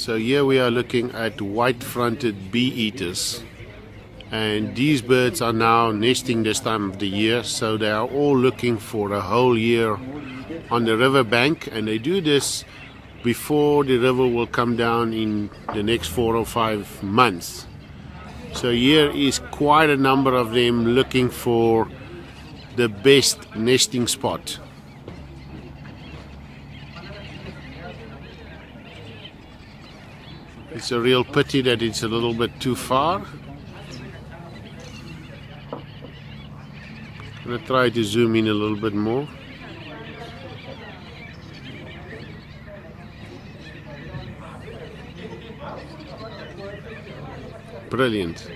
So here we are looking at white-fronted bee-eaters, and these birds are now nesting this time of the year, so they are all looking for a whole year on the river bank, and they do this before the river will come down in the next 4 or 5 months. So here is quite a number of them looking for the best nesting spot. It's a real pity that it's a little bit too far. I'm going to try to zoom in a little bit more. Brilliant.